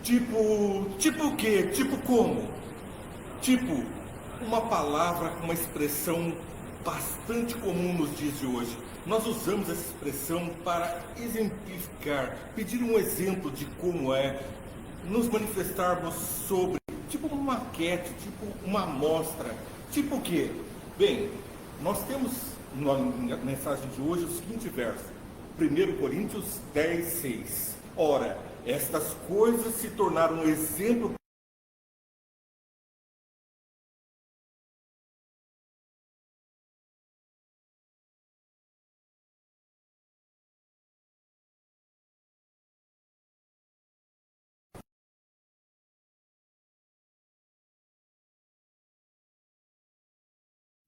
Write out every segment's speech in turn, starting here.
Tipo o quê? Tipo como? Tipo, uma palavra, uma expressão bastante comum nos dias de hoje. Nós usamos essa expressão para exemplificar, pedir um exemplo de como é, nos manifestarmos sobre, tipo uma maquete, tipo uma amostra, tipo o quê? Bem, nós temos na mensagem de hoje o seguinte verso, 1 Coríntios 10:6. Ora, estas coisas se tornaram um exemplo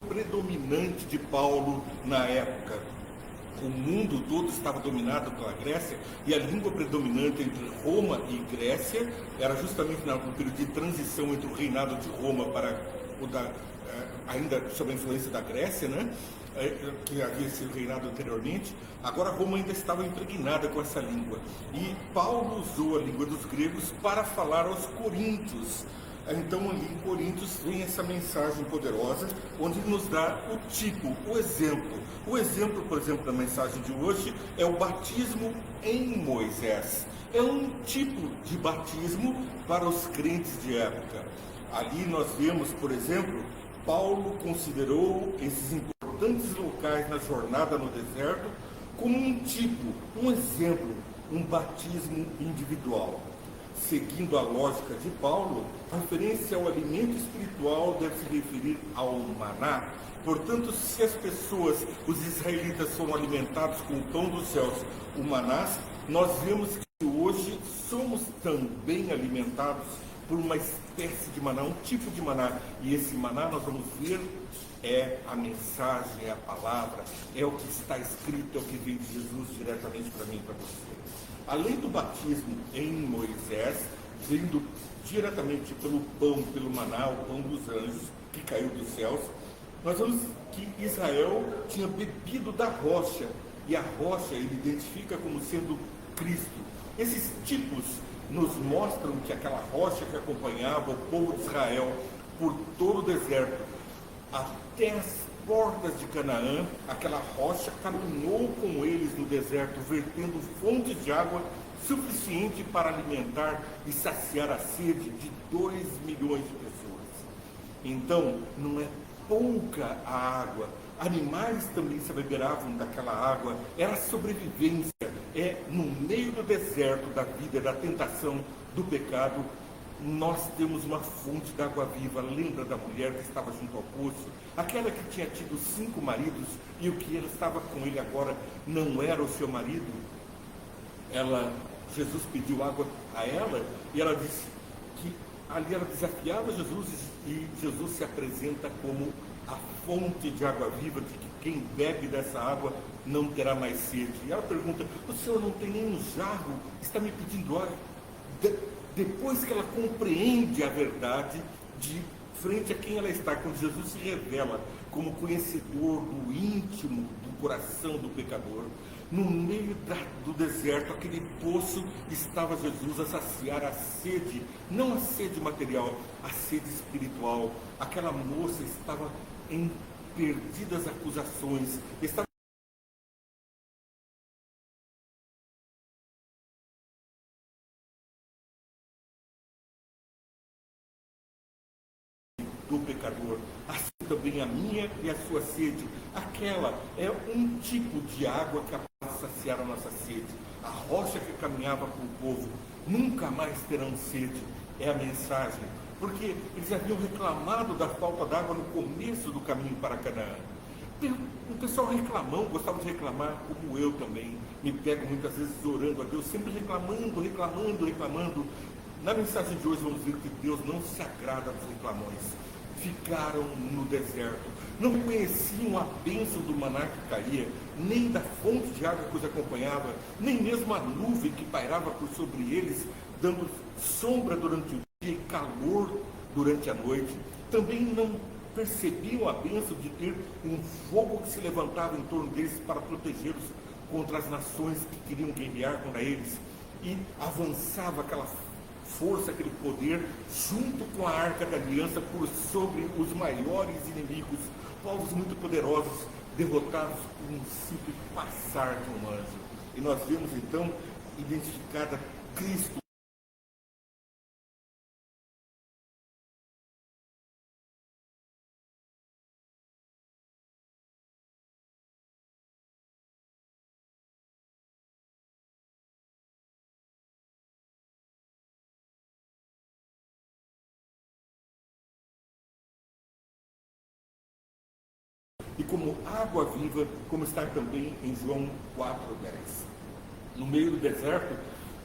predominante de Paulo na época. O mundo todo estava dominado pela Grécia e a língua predominante entre Roma e Grécia era justamente no período de transição entre o reinado de Roma para o da, ainda sob a influência da Grécia, né? Que havia sido reinado anteriormente. Agora Roma ainda estava impregnada com essa língua. E Paulo usou a língua dos gregos para falar aos coríntios. Então ali em Coríntios vem essa mensagem poderosa, onde nos dá o tipo, o exemplo. O exemplo, por exemplo, da mensagem de hoje é o batismo em Moisés. É um tipo de batismo para os crentes de época. Ali nós vemos, por exemplo, Paulo considerou esses importantes locais na jornada no deserto como um tipo, um exemplo, um batismo individual. Seguindo a lógica de Paulo, a referência ao alimento espiritual deve se referir ao maná. Portanto, se as pessoas, os israelitas, são alimentados com o pão dos céus, o maná, nós vemos que hoje somos também alimentados por uma espécie de maná, um tipo de maná. E esse maná, nós vamos ver, é a mensagem, é a palavra, é o que está escrito, é o que veio de Jesus diretamente para mim e para você. Além do batismo em Moisés, vindo diretamente pelo pão, pelo maná, o pão dos anjos, que caiu dos céus, nós vemos que Israel tinha bebido da rocha, e a rocha ele identifica como sendo Cristo. Esses tipos nos mostram que aquela rocha que acompanhava o povo de Israel por todo o deserto, até as portas de Canaã, aquela rocha caminhou com eles no deserto, vertendo fontes de água suficiente para alimentar e saciar a sede de 2 milhões de pessoas. Então, não é pouca a água, animais também se abeberavam daquela água, era sobrevivência, é no meio do deserto da vida, da tentação, do pecado, nós temos uma fonte de água viva. Lembra da mulher que estava junto ao poço? Aquela que tinha tido 5 maridos e o que ela estava com ele agora não era o seu marido? Jesus pediu água a ela e ela disse que ali ela desafiava Jesus e Jesus se apresenta como a fonte de água viva, de que quem bebe dessa água não terá mais sede. E ela pergunta, o senhor não tem nenhum jarro? Está me pedindo água? Depois que ela compreende a verdade de frente a quem ela está, quando Jesus se revela como conhecedor do íntimo, do coração do pecador, no meio do deserto, aquele poço, estava Jesus a saciar a sede, não a sede material, a sede espiritual. Aquela moça estava em perdidas acusações, estava do pecador, assim também a minha e a sua sede. Aquela é um tipo de água capaz de saciar a nossa sede. A rocha que caminhava com o povo, nunca mais terão sede, é a mensagem, porque eles haviam reclamado da falta d'água no começo do caminho para Canaã. O pessoal reclamão, gostava de reclamar, como eu também, me pego muitas vezes orando a Deus, sempre reclamando. Na mensagem de hoje vamos ver que Deus não se agrada dos reclamões. Ficaram no deserto, não conheciam a bênção do maná que caía, nem da fonte de água que os acompanhava, nem mesmo a nuvem que pairava por sobre eles, dando sombra durante o dia e calor durante a noite. Também não percebiam a bênção de ter um fogo que se levantava em torno deles para protegê-los contra as nações que queriam guerrear contra eles, e avançava aquela força, aquele poder, junto com a arca da aliança, por sobre os maiores inimigos, povos muito poderosos, derrotados por um simples passar de um anjo. E nós vemos então identificada Cristo. E como água viva, como está também em João 4,10. No meio do deserto,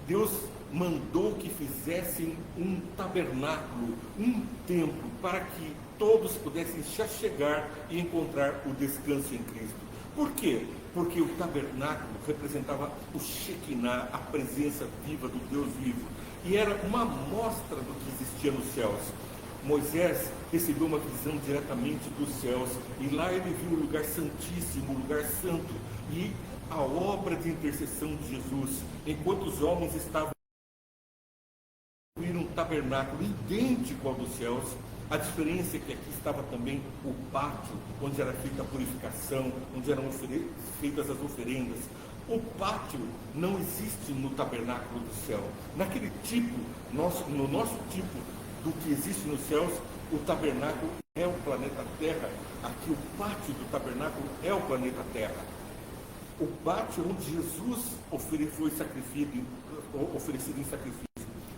Deus mandou que fizessem um tabernáculo, um templo, para que todos pudessem se achegar e encontrar o descanso em Cristo. Por quê? Porque o tabernáculo representava o Shekinah, a presença viva do Deus vivo, e era uma amostra do que existia nos céus. Moisés recebeu uma visão diretamente dos céus, e lá ele viu o lugar santíssimo, o lugar santo, e a obra de intercessão de Jesus, enquanto os homens estavam em um tabernáculo idêntico ao dos céus. A diferença é que aqui estava também o pátio, onde era feita a purificação, onde eram feitas as oferendas. O pátio não existe no tabernáculo do céu. Naquele tipo, no nosso tipo do que existe nos céus, o tabernáculo é o planeta Terra. Aqui o pátio do tabernáculo é o planeta Terra. O pátio onde Jesus foi oferecido em sacrifício.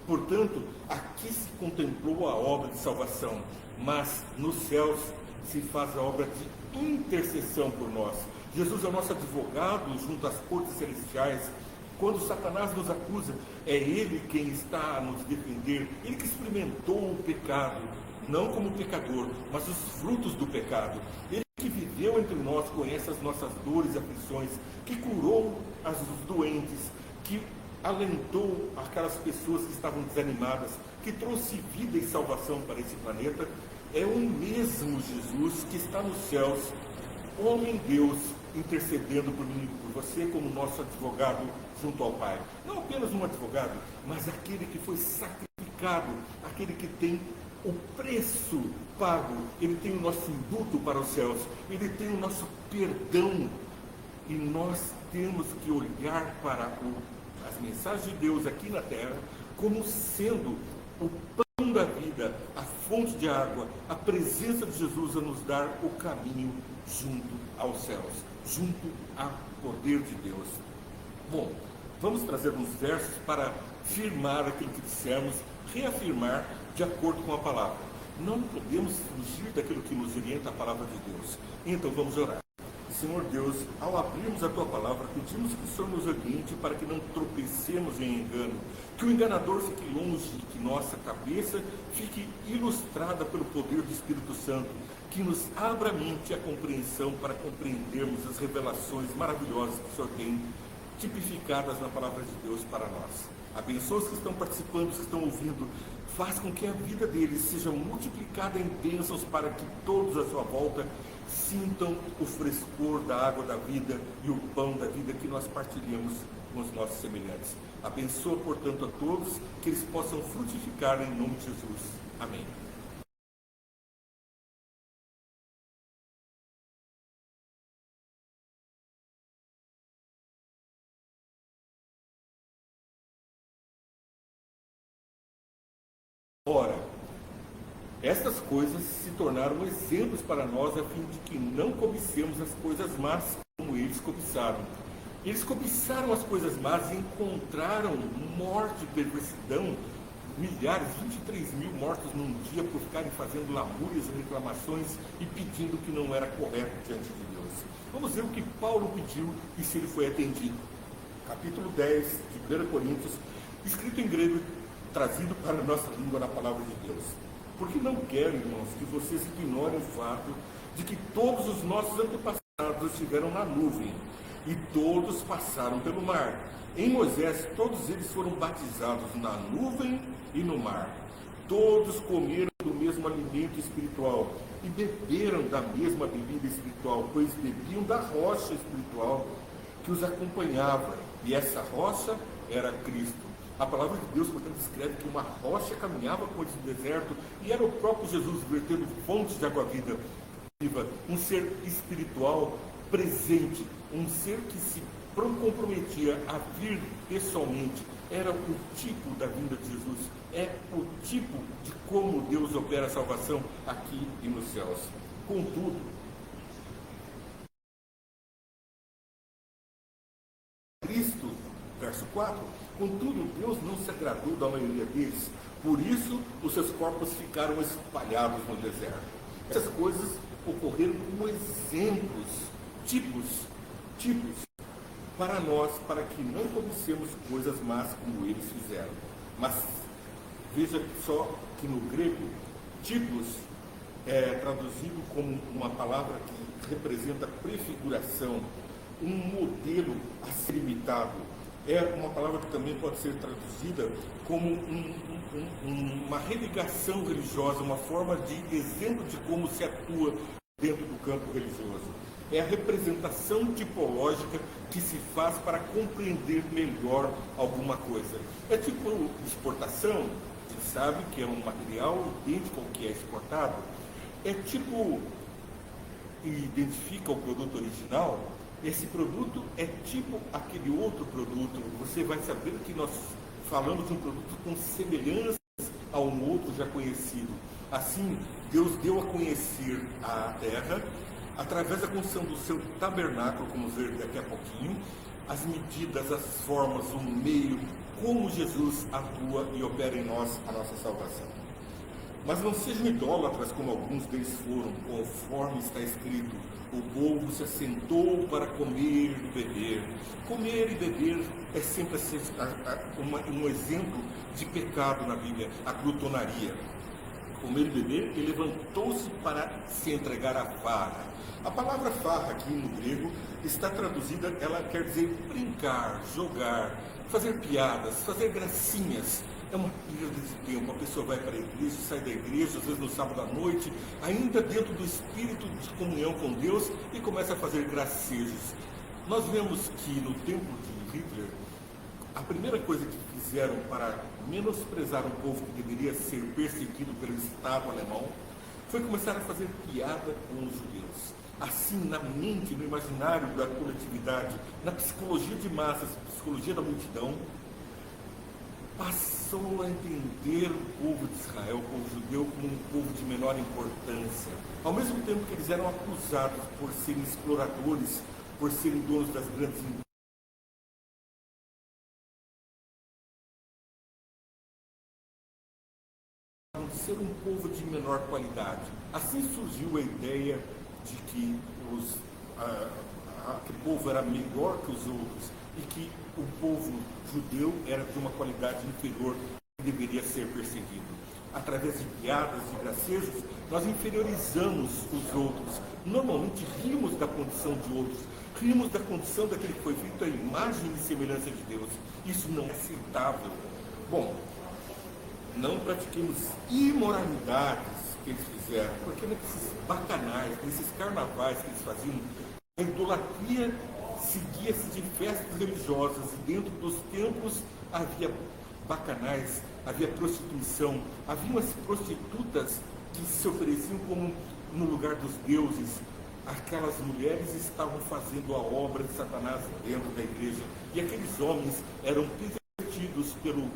Portanto, aqui se contemplou a obra de salvação, mas nos céus se faz a obra de intercessão por nós. Jesus é o nosso advogado junto às cortes celestiais. Quando Satanás nos acusa, é Ele quem está a nos defender. Ele que experimentou o pecado, não como pecador, mas os frutos do pecado. Ele que viveu entre nós, conhece as nossas dores e aflições, que curou os doentes, que alentou aquelas pessoas que estavam desanimadas, que trouxe vida e salvação para esse planeta. É o mesmo Jesus que está nos céus, homem Deus, intercedendo por mim e por você como nosso advogado junto ao Pai. Não apenas um advogado, mas aquele que foi sacrificado, aquele que tem o preço pago. Ele tem o nosso indulto para os céus, ele tem o nosso perdão, e nós temos que olhar para as mensagens de Deus aqui na terra como sendo o pão da vida, a fonte de água, a presença de Jesus a nos dar o caminho junto aos céus, junto ao poder de Deus. Bom, vamos trazer uns versos para firmar aquilo que dissemos, reafirmar de acordo com a palavra. Não podemos fugir daquilo que nos orienta a palavra de Deus. Então vamos orar. Senhor Deus, ao abrirmos a Tua palavra, pedimos que o Senhor nos oriente para que não tropecemos em engano, que o enganador fique longe e que nossa cabeça fique ilustrada pelo poder do Espírito Santo, que nos abra a mente e a compreensão para compreendermos as revelações maravilhosas que o Senhor tem tipificadas na palavra de Deus para nós. Abençoa os que estão participando, os que estão ouvindo, faz com que a vida deles seja multiplicada em bênçãos para que todos à sua volta sintam o frescor da água da vida e o pão da vida que nós partilhamos com os nossos semelhantes. Abençoa, portanto, a todos, que eles possam frutificar em nome de Jesus. Amém. Ora, estas coisas se tornaram exemplos para nós, a fim de que não cobicemos as coisas más como eles cobiçaram. Eles cobiçaram as coisas más e encontraram morte e perversidão. Milhares, 23 mil mortos num dia por ficarem fazendo lamúrias e reclamações e pedindo o que não era correto diante de Deus. Vamos ver o que Paulo pediu e se ele foi atendido. Capítulo 10 de 1 Coríntios, escrito em grego, trazido para a nossa língua na palavra de Deus. Porque não quero, irmãos, que vocês ignorem o fato de que todos os nossos antepassados estiveram na nuvem e todos passaram pelo mar. Em Moisés, todos eles foram batizados na nuvem e no mar. Todos comeram do mesmo alimento espiritual e beberam da mesma bebida espiritual, pois bebiam da rocha espiritual que os acompanhava, e essa rocha era Cristo. A palavra de Deus, portanto, descreve que uma rocha caminhava com eles no deserto e era o próprio Jesus vertendo fontes de água viva, um ser espiritual presente, um ser que se comprometia a vir pessoalmente. Era o tipo da vinda de Jesus, é o tipo de como Deus opera a salvação aqui e nos céus. Contudo, Cristo, verso 4, contudo, Deus não se agradou da maioria deles, por isso os seus corpos ficaram espalhados no deserto. Essas coisas ocorreram como exemplos, tipos, para nós, para que não cobicemos coisas más como eles fizeram. Mas veja só que no grego, tipos é traduzido como uma palavra que representa prefiguração, um modelo a ser imitado. É uma palavra que também pode ser traduzida como uma religação religiosa, uma forma de exemplo de como se atua dentro do campo religioso. É a representação tipológica que se faz para compreender melhor alguma coisa. É tipo exportação, a gente sabe que é um material idêntico ao que é exportado. É tipo, identifica o produto original. Esse produto é tipo aquele outro produto. Você vai saber que nós falamos de um produto com semelhanças a um outro já conhecido. Assim, Deus deu a conhecer a terra através da construção do seu tabernáculo, como ver daqui a pouquinho, as medidas, as formas, o meio, como Jesus atua e opera em nós a nossa salvação. Mas não sejam idólatras como alguns deles foram, conforme está escrito: o povo se assentou para comer e beber. Comer e beber é sempre um exemplo de pecado na Bíblia, a glutonaria. Comer e beber, ele levantou-se para se entregar à farra. A palavra farra aqui no grego está traduzida, ela quer dizer brincar, jogar, fazer piadas, fazer gracinhas. É uma perda de tempo. A pessoa vai para a igreja, sai da igreja, às vezes no sábado à noite, ainda dentro do espírito de comunhão com Deus, e começa a fazer gracejos. Nós vemos que no tempo de Hitler, a primeira coisa que fizeram para menosprezar um povo que deveria ser perseguido pelo Estado alemão foi começar a fazer piada com os judeus. Assim, na mente, no imaginário da coletividade, na psicologia de massas, psicologia da multidão, passou a entender o povo de Israel, o povo judeu, como um povo de menor importância. Ao mesmo tempo que eles eram acusados por serem exploradores, por serem donos das grandes indústrias, de ser um povo de menor qualidade. Assim surgiu a ideia de que aquele povo era melhor que os outros e que o povo judeu era de uma qualidade inferior e deveria ser perseguido. Através de piadas e gracejos, nós inferiorizamos os outros. Normalmente rimos da condição de outros, rimos da condição daquele que foi feito à imagem e semelhança de Deus. Isso não é aceitável. Bom, não pratiquemos imoralidades que eles fizeram, porque nesses bacanais, nesses carnavais que eles faziam, a idolatria seguia-se de festas religiosas, e dentro dos templos havia bacanais, havia prostituição, havia as prostitutas que se ofereciam como no lugar dos deuses. Aquelas mulheres estavam fazendo a obra de Satanás dentro da igreja, e aqueles homens eram pervertidos pelo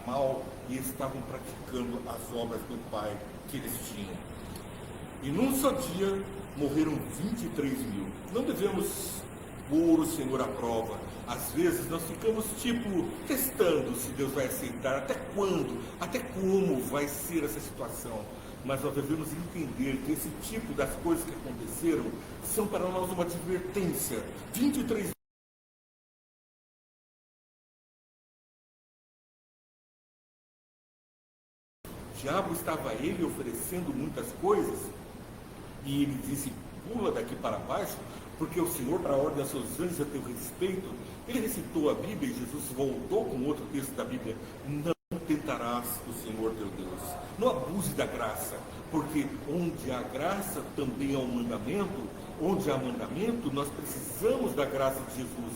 mal e estavam praticando as obras do Pai que eles tinham. E num só dia morreram 23 mil. Não devemos pôr o Senhor à prova. Às vezes nós ficamos testando se Deus vai aceitar, até quando, até como vai ser essa situação. Mas nós devemos entender que esse tipo das coisas que aconteceram são para nós uma advertência. 23 O diabo estava a ele oferecendo muitas coisas, e ele disse: pula daqui para baixo, porque o Senhor dará ordem aos seus anjos a teu respeito. Ele recitou a Bíblia e Jesus voltou com outro texto da Bíblia: não tentarás o Senhor teu Deus. Não abuse da graça, porque onde há graça também há um mandamento. Onde há mandamento, nós precisamos da graça de Jesus.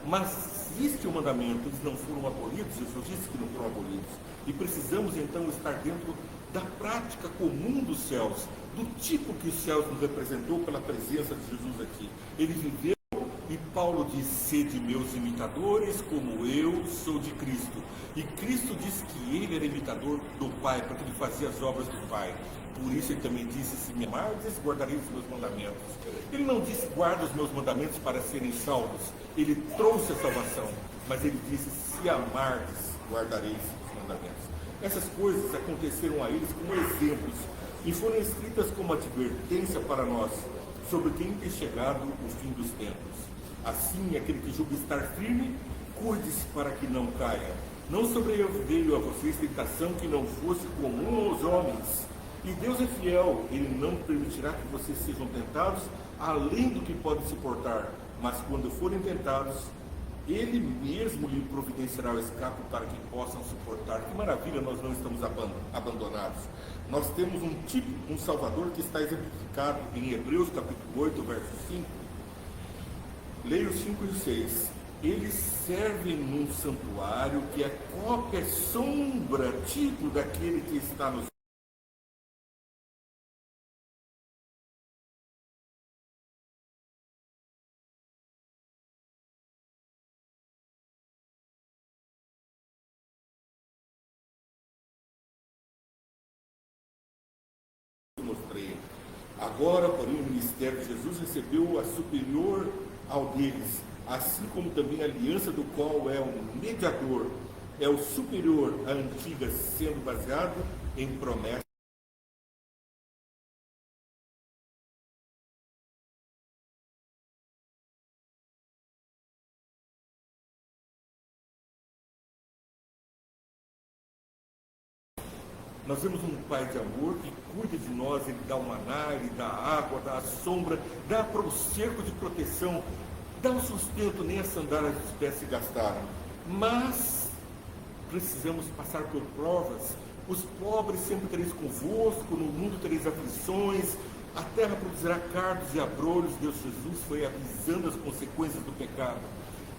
Mas existe um mandamento, eles não foram abolidos, Jesus disse que não foram abolidos. E precisamos então estar dentro da prática comum dos céus, do tipo que os céus nos representou pela presença de Jesus aqui. Ele viveu, e Paulo diz: sede meus imitadores, como eu sou de Cristo. E Cristo disse que ele era imitador do Pai, porque ele fazia as obras do Pai. Por isso ele também disse: se me amardes, guardareis os meus mandamentos. Ele não disse: guarda os meus mandamentos para serem salvos. Ele trouxe a salvação, mas ele disse: se amardes, guardareis os mandamentos. Essas coisas aconteceram a eles como exemplos e foram escritas como advertência para nós sobre quem tem chegado o fim dos tempos. Assim, aquele que julga estar firme, cuide-se para que não caia. Não sobreveio a vocês tentação que não fosse comum aos homens. E Deus é fiel, Ele não permitirá que vocês sejam tentados além do que podem suportar. Mas quando forem tentados, Ele mesmo lhe providenciará o escape para que possam suportar. Que maravilha, nós não estamos abandonados. Nós temos um Salvador que está exemplificado em Hebreus capítulo 8, verso 5. Leia os 5 e os 6. Eles servem num santuário que é cópia, sombra, tipo daquele que está nos mostrei. Agora, porém, o ministério de Jesus recebeu a superior ao deles, assim como também a aliança do qual é o mediador, é o superior à antiga, sendo baseado em promessa. Nós vemos um Pai de amor que cuida de nós, Ele dá o maná, Ele dá a água, dá a sombra, dá para o cerco de proteção, dá o sustento, nem as sandálias dos pés se gastaram. Mas precisamos passar por provas. Os pobres sempre tereis convosco, no mundo tereis aflições, a terra produzirá cardos e abrolhos. Deus Jesus foi avisando as consequências do pecado.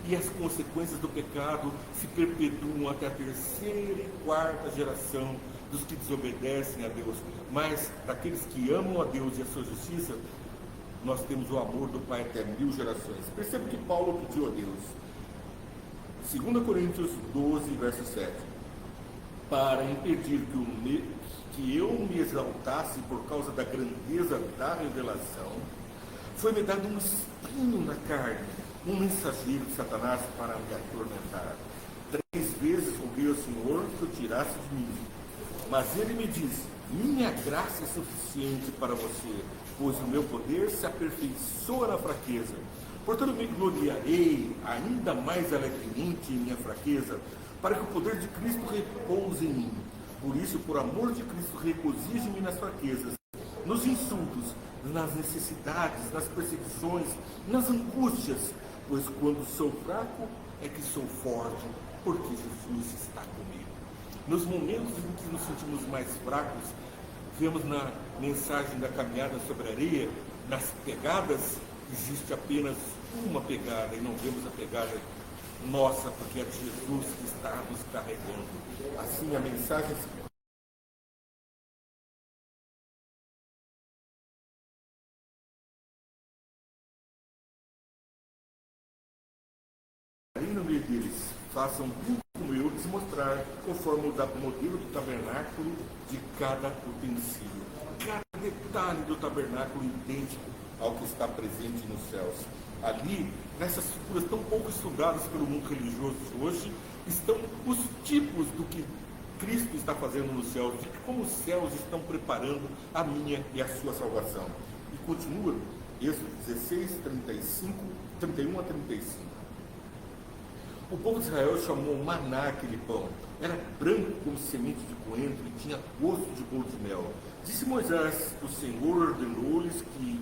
E as consequências do pecado se perpetuam até a terceira e quarta geração dos que desobedecem a Deus. Mas daqueles que amam a Deus e a sua justiça, nós temos o amor do Pai até 1000 gerações. Perceba que Paulo pediu a Deus, 2 Coríntios 12, verso 7, para impedir que eu me exaltasse por causa da grandeza da revelação, foi-me dado um espinho na carne, um mensageiro de Satanás para me atormentar. 3 vezes roguei ao Senhor que o tirasse de mim. Mas ele me disse: minha graça é suficiente para você, pois o meu poder se aperfeiçoa na fraqueza. Portanto, me gloriarei ainda mais alegremente em minha fraqueza, para que o poder de Cristo repouse em mim. Por isso, por amor de Cristo, regozijo-me nas fraquezas, nos insultos, nas necessidades, nas perseguições, nas angústias, pois quando sou fraco é que sou forte, porque Jesus está comigo. Nos momentos em que nos sentimos mais fracos, vemos na mensagem da caminhada sobre a areia, nas pegadas, existe apenas uma pegada, e não vemos a pegada nossa, porque é Jesus que está nos carregando. Assim, a mensagem se no meio deles, façam tudo como eu lhes mostrar, conforme o modelo do tabernáculo de cada utensílio. Cada detalhe do tabernáculo idêntico ao que está presente nos céus. Ali, nessas figuras tão pouco estudadas pelo mundo religioso hoje, estão os tipos do que Cristo está fazendo nos céus, de como os céus estão preparando a minha e a sua salvação. E continua, Êxodo 16, 31 a 35. O povo de Israel chamou maná aquele pão. Era branco como semente de coentro e tinha gosto de bolo de mel. Disse Moisés: o Senhor ordenou-lhes que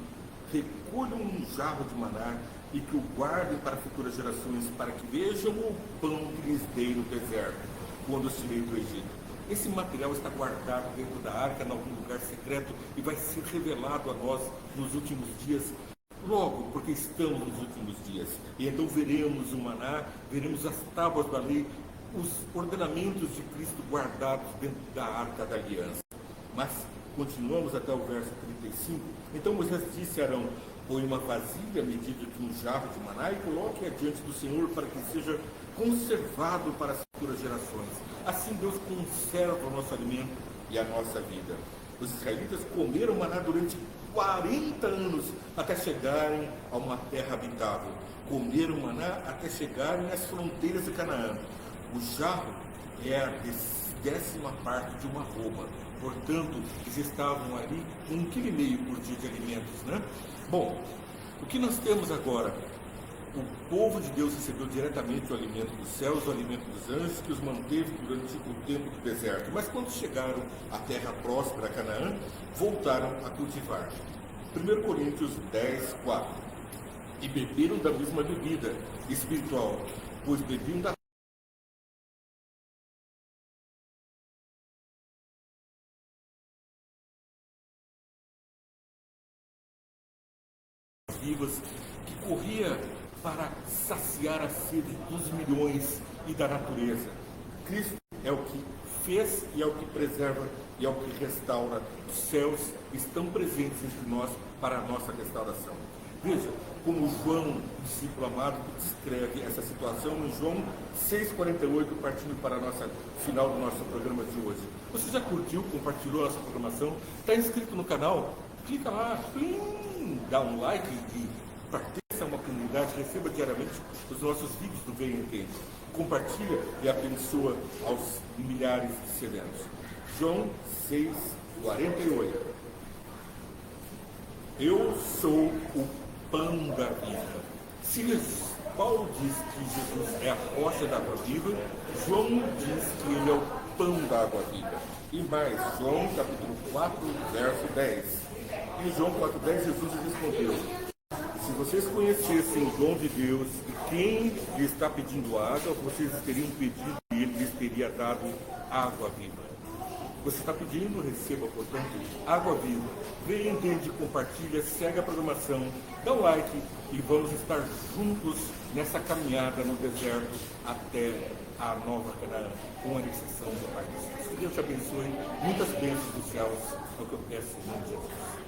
recolham um jarro de maná e que o guardem para futuras gerações, para que vejam o pão que lhes dei no deserto, quando os tirei do Egito. Esse material está guardado dentro da arca, em algum lugar secreto, e vai ser revelado a nós nos últimos dias logo, porque estamos nos últimos dias. E então veremos o maná, veremos as tábuas da lei, os ordenamentos de Cristo guardados dentro da arca da aliança. Mas continuamos até o verso 35. Então Moisés disse a Arão: põe uma vasilha medida de um jarro de maná e coloque-a diante do Senhor para que seja conservado para as futuras gerações. Assim Deus conserva o nosso alimento e a nossa vida. Os israelitas comeram maná durante 40 anos até chegarem a uma terra habitável. Comeram maná até chegarem às fronteiras de Canaã. O jarro é a 10ª parte de uma arroba. Portanto, eles estavam ali com 1,5 kg por dia de alimentos, né? Bom, o que nós temos agora? O povo de Deus recebeu diretamente o alimento dos céus, o alimento dos anjos, que os manteve durante o tempo do deserto. Mas quando chegaram à terra próspera, Canaã, voltaram a cultivar. 1 Coríntios 10, 4. E beberam da mesma bebida espiritual, pois bebiam da vivas, que corria para saciar a sede dos milhões e da natureza. Cristo é o que fez e é o que preserva e é o que restaura. Os céus estão presentes entre nós para a nossa restauração. Veja como João, discípulo amado, descreve essa situação em João 6,48, partindo para a nossa final do nosso programa de hoje. Você já curtiu, compartilhou a nossa programação? Está inscrito no canal? Clica lá, dá um like e pertença a uma comunidade, receba diariamente os nossos vídeos do Venha Entende. Compartilha e abençoa aos milhares de sedentos. João 6,48. Eu sou o pão da vida. Se Paulo diz que Jesus é a rocha da água viva, João diz que ele é o pão da água viva. E mais, João capítulo 4, verso 10. Em João 4,10, Jesus respondeu: se vocês conhecessem o dom de Deus e quem lhe está pedindo água, vocês teriam pedido e ele lhes teria dado água viva. Você está pedindo, receba, portanto, água viva. Venha, entende, compartilha, segue a programação, dá um like e vamos estar juntos nessa caminhada no deserto até a nova Canaã, com a intercessão do Pai de Jesus. Que Deus te abençoe, muitas bênçãos dos céus, é o que eu peço em nome de Jesus.